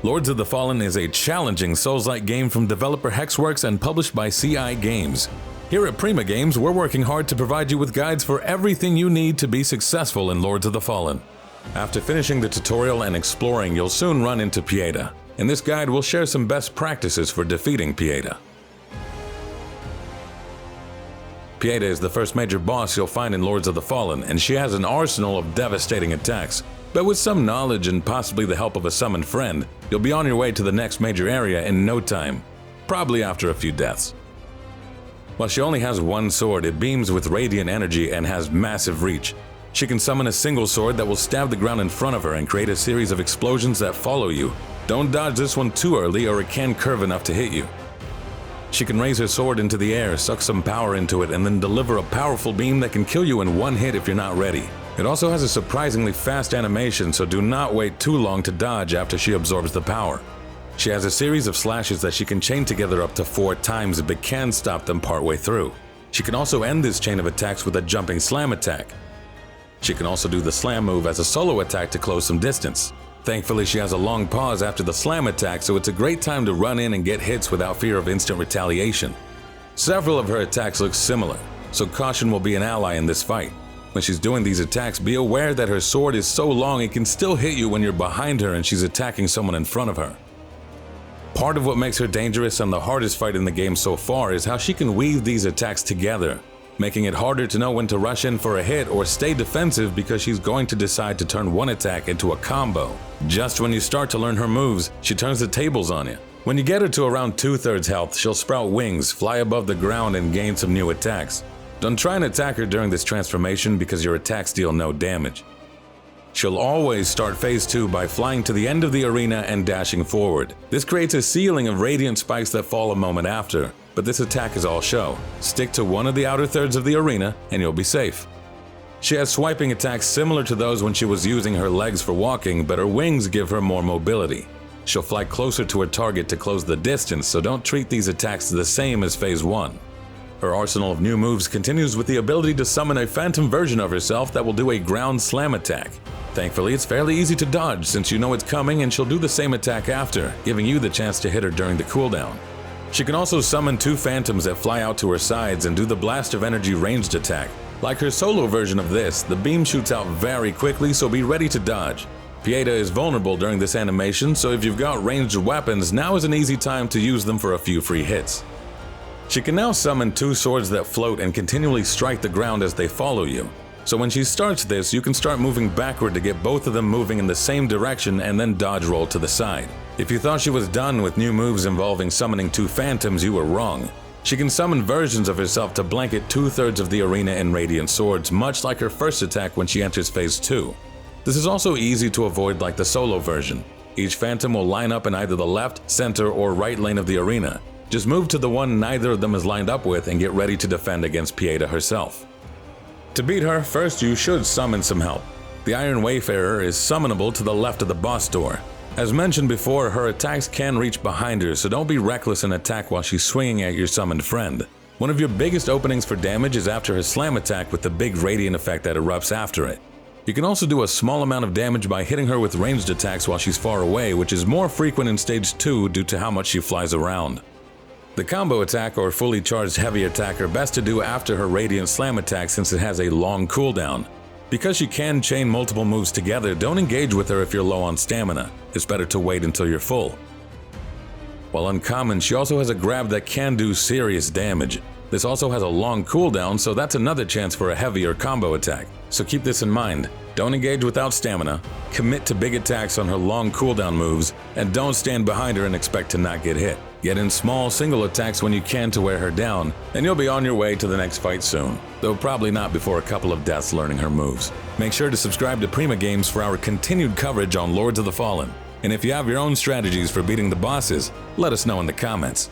Lords of the Fallen is a challenging Souls-like game from developer Hexworks and published by CI Games. Here at Prima Games, we're working hard to provide you with guides for everything you need to be successful in Lords of the Fallen. After finishing the tutorial and exploring, you'll soon run into Pieta. In this guide, we'll share some best practices for defeating Pieta. Pieta is the first major boss you'll find in Lords of the Fallen, and she has an arsenal of devastating attacks. But with some knowledge and possibly the help of a summoned friend, you'll be on your way to the next major area in no time, probably after a few deaths. While she only has one sword, it beams with radiant energy and has massive reach. She can summon a single sword that will stab the ground in front of her and create a series of explosions that follow you. Don't dodge this one too early or it can curve enough to hit you. She can raise her sword into the air, suck some power into it, and then deliver a powerful beam that can kill you in one hit if you're not ready. It also has a surprisingly fast animation, so do not wait too long to dodge after she absorbs the power. She has a series of slashes that she can chain together up to 4 times but can stop them partway through. She can also end this chain of attacks with a jumping slam attack. She can also do the slam move as a solo attack to close some distance. Thankfully, she has a long pause after the slam attack, so it's a great time to run in and get hits without fear of instant retaliation. Several of her attacks look similar, so caution will be an ally in this fight. When she's doing these attacks, be aware that her sword is so long it can still hit you when you're behind her and she's attacking someone in front of her. Part of what makes her dangerous and the hardest fight in the game so far is how she can weave these attacks together, making it harder to know when to rush in for a hit or stay defensive because she's going to decide to turn one attack into a combo. Just when you start to learn her moves, she turns the tables on you. When you get her to around 2/3 health, she'll sprout wings, fly above the ground, and gain some new attacks. Don't try and attack her during this transformation because your attacks deal no damage. She'll always start phase 2 by flying to the end of the arena and dashing forward. This creates a ceiling of radiant spikes that fall a moment after, but this attack is all show. Stick to one of the outer thirds of the arena and you'll be safe. She has swiping attacks similar to those when she was using her legs for walking, but her wings give her more mobility. She'll fly closer to her target to close the distance, so don't treat these attacks the same as phase 1. Her arsenal of new moves continues with the ability to summon a phantom version of herself that will do a ground slam attack. Thankfully, it's fairly easy to dodge since you know it's coming and she'll do the same attack after, giving you the chance to hit her during the cooldown. She can also summon 2 phantoms that fly out to her sides and do the blast of energy ranged attack. Like her solo version of this, the beam shoots out very quickly, so be ready to dodge. Pieta is vulnerable during this animation, so if you've got ranged weapons, now is an easy time to use them for a few free hits. She can now summon 2 swords that float and continually strike the ground as they follow you. So when she starts this, you can start moving backward to get both of them moving in the same direction and then dodge roll to the side. If you thought she was done with new moves involving summoning 2 phantoms, you were wrong. She can summon versions of herself to blanket 2/3 of the arena in radiant swords, much like her first attack when she enters phase 2. This is also easy to avoid like the solo version. Each phantom will line up in either the left, center, or right lane of the arena. Just move to the one neither of them is lined up with and get ready to defend against Pieta herself. To beat her, first you should summon some help. The Iron Wayfarer is summonable to the left of the boss door. As mentioned before, her attacks can reach behind her, so don't be reckless and attack while she's swinging at your summoned friend. One of your biggest openings for damage is after her slam attack with the big radiant effect that erupts after it. You can also do a small amount of damage by hitting her with ranged attacks while she's far away, which is more frequent in stage 2 due to how much she flies around. The combo attack or fully charged heavy attack are best to do after her radiant slam attack since it has a long cooldown. Because she can chain multiple moves together, don't engage with her if you're low on stamina. It's better to wait until you're full. While uncommon, she also has a grab that can do serious damage. This also has a long cooldown, so that's another chance for a heavier combo attack. So keep this in mind. Don't engage without stamina, commit to big attacks on her long cooldown moves, and don't stand behind her and expect to not get hit. Get in small single attacks when you can to wear her down, and you'll be on your way to the next fight soon, though probably not before a couple of deaths learning her moves. Make sure to subscribe to Prima Games for our continued coverage on Lords of the Fallen. And if you have your own strategies for beating the bosses, let us know in the comments.